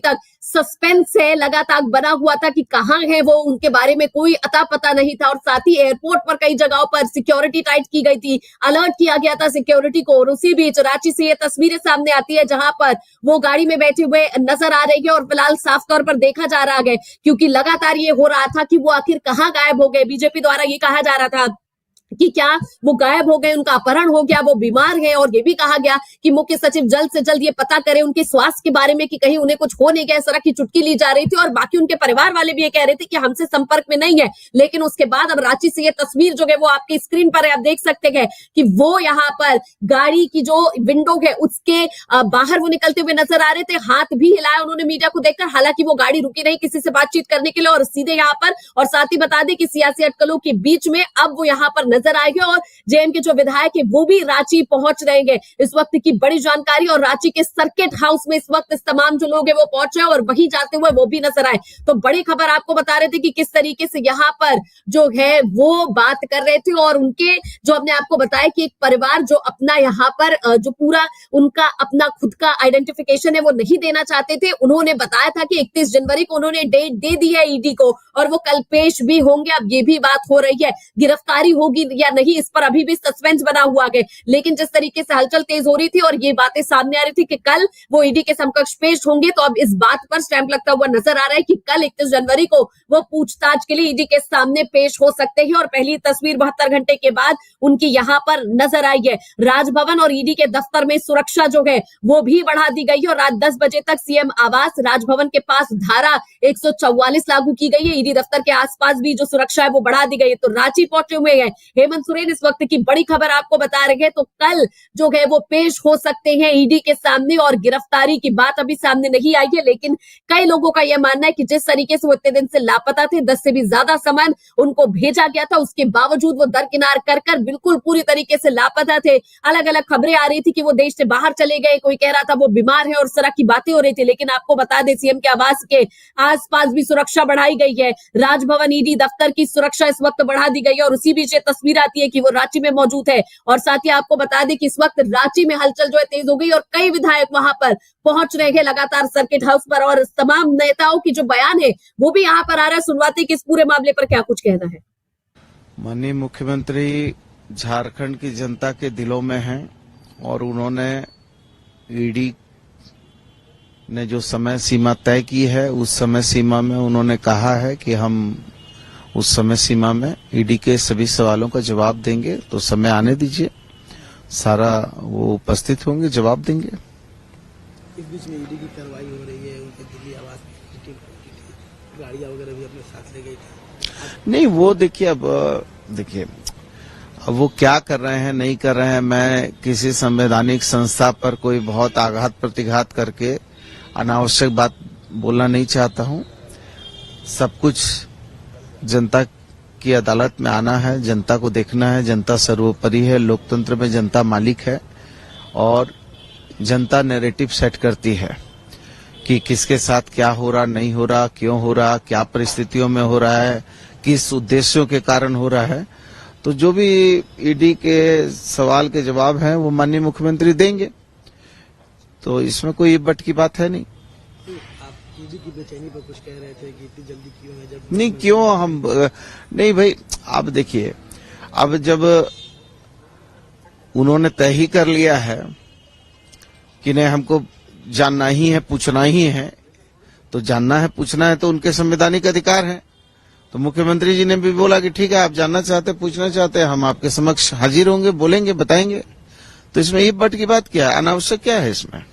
तक सस्पेंस है, लगातार बना हुआ था कि कहां है वो, उनके बारे में कोई अता पता नहीं था। और साथ ही एयरपोर्ट पर कई जगहों पर सिक्योरिटी टाइट की गई थी, अलर्ट किया गया था सिक्योरिटी को। और उसी बीच रांची से ये तस्वीरें सामने आती है जहां पर वो गाड़ी में बैठे हुए नजर आ रही है और फिलहाल साफ तौर पर देखा जा रहा है, क्योंकि लगातार ये हो रहा था कि वो आखिर कहां गायब हो गए। बीजेपी द्वारा ये कहा जा रहा था कि क्या वो गायब हो गए, उनका अपहरण हो गया, वो बीमार है। और ये भी कहा गया कि मुख्य सचिव जल्द से जल्द ये पता करें उनके स्वास्थ्य के बारे में कि कहीं उन्हें कुछ हो नहीं गया। इस तरह की चुटकी ली जा रही थी और बाकी उनके परिवार वाले भी ये कह रहे थे कि हमसे संपर्क में नहीं है। लेकिन उसके बाद अब रांची से ये तस्वीर जो है वो आपकी स्क्रीन पर है, आप देख सकते हैं कि वो यहाँ पर गाड़ी की जो विंडो है उसके बाहर वो निकलते हुए नजर आ रहे थे। हाथ भी हिलाया उन्होंने मीडिया को देखकर, हालांकि वो गाड़ी रुकी नहीं किसी से बातचीत करने के लिए और सीधे यहाँ पर। और साथ ही बता दें कि सियासी अटकलों के बीच में अब वो यहाँ पर नजर आएंगे और जेएम के जो विधायक है वो भी रांची पहुंच रहेंगे। इस वक्त की बड़ी जानकारी, और रांची के सर्किट हाउस में इस वक्त इस तमाम जो लोग हैं वो पहुंच रहे हैं और वहीं जाते हुए वो भी नजर आए। तो बड़ी खबर आपको बता रहे थे कि किस तरीके से यहाँ पर जो है वो बात कर रहे थे। और उनके जो हमने आपको बताया कि एक परिवार जो अपना यहाँ पर जो पूरा उनका अपना खुद का आइडेंटिफिकेशन है वो नहीं देना चाहते थे। उन्होंने बताया था कि 31 जनवरी को उन्होंने डेट दे दी है ईडी को और वो कल पेश भी होंगे। अब ये भी बात हो रही है गिरफ्तारी होगी या नहीं, इस पर अभी भी सस्पेंस बना हुआ है। लेकिन जिस तरीके से हलचल तेज हो रही थी और ये बातें सामने आ रही थी कि कल वो ईडी के समकक्ष पेश होंगे, तो अब इस बात पर स्टैंप लगता हुआ नजर आ रहा है कि कल 31 जनवरी को वो पूछताछ के लिए ईडी के सामने पेश हो सकते हैं। और पहली तस्वीर 72 घंटे के बाद उनकी यहाँ पर नजर आई है। राजभवन और ईडी के दफ्तर में सुरक्षा जो है वो भी बढ़ा दी गई है और रात 10 बजे तक सीएम आवास राजभवन के पास धारा 144 लागू की गई है। ईडी दफ्तर के आसपास भी जो सुरक्षा है वो बढ़ा दी गई है। तो रांची पहुंचे हुए हैं हेमंत सोरेन, इस वक्त की बड़ी खबर आपको बता रहे हैं। तो कल जो है वो पेश हो सकते हैं ईडी के सामने और गिरफ्तारी की बात अभी सामने नहीं आई है। लेकिन कई लोगों का यह मानना है कि जिस तरीके से वो इतने दिन से लापता थे, 10 से भी ज्यादा सामान उनको भेजा गया था, उसके बावजूद वो दरकिनार कर बिल्कुल पूरी तरीके से लापता थे। अलग अलग खबरें आ रही थी कि वो देश से बाहर चले गए, कोई कह रहा था वो बीमार है और इस तरह की बातें हो रही थी। लेकिन आपको बता दें सीएम के आवास के आसपास भी सुरक्षा बढ़ाई गई है। राजभवन ईडी दफ्तर की सुरक्षा इस वक्त बढ़ा दी गई है और उसी बीच ये तस्वीर आती है कि वो रांची में मौजूद है। और साथ ही आपको बता दें कि इस वक्त रांची में हलचल जो है तेज हो गई और कई विधायक वहां पर पहुंच रहे हैं लगातार सर्किट हाउस पर। और तमाम नेताओं की जो बयान है वो भी यहाँ पर आ रहा है। सुनवाते कि इस पूरे मामले पर क्या कुछ कहना है। माननीय मुख्यमंत्री झारखंड की जनता के दिलों में हैं और उन्होंने ईडी ने जो समय सीमा तय की है उस समय सीमा में उन्होंने कहा है कि हम उस समय सीमा में ईडी के सभी सवालों का जवाब देंगे। तो समय आने दीजिए, सारा वो उपस्थित होंगे, जवाब देंगे। इस बीच में ईडी की कार्रवाई हो रही है, उनके दिल्ली आवास में गाड़ियां वगैरह भी अपने साथ ले गई थी। नहीं, वो देखिए अब वो क्या कर रहे हैं नहीं कर रहे हैं, मैं किसी संवैधानिक संस्था पर कोई बहुत आघात प्रतिघात करके अनावश्यक बात बोलना नहीं चाहता हूं। सब कुछ जनता की अदालत में आना है, जनता को देखना है, जनता सर्वोपरि है, लोकतंत्र में जनता मालिक है और जनता नैरेटिव सेट करती है कि किसके साथ क्या हो रहा, नहीं हो रहा, क्यों हो रहा, क्या परिस्थितियों में हो रहा है, किस उद्देश्यों के कारण हो रहा है। तो जो भी ईडी के सवाल के जवाब हैं वो माननीय मुख्यमंत्री देंगे, तो इसमें कोई बट की बात है नहीं। आप ईडी की बेचैनी पर कुछ कह रहे थे कि इतनी जल्दी क्यों है? जब नहीं, क्यों हम नहीं भाई, अब देखिए, अब जब उन्होंने तय ही कर लिया है कि नहीं हमको जानना ही है, पूछना ही है, तो जानना है पूछना है तो उनके संवैधानिक अधिकार है। तो मुख्यमंत्री जी ने भी बोला कि ठीक है, आप जानना चाहते पूछना चाहते हैं, हम आपके समक्ष हाजिर होंगे, बोलेंगे, बताएंगे। तो इसमें ये बट की बात क्या है, अनावश्यक क्या है इसमें?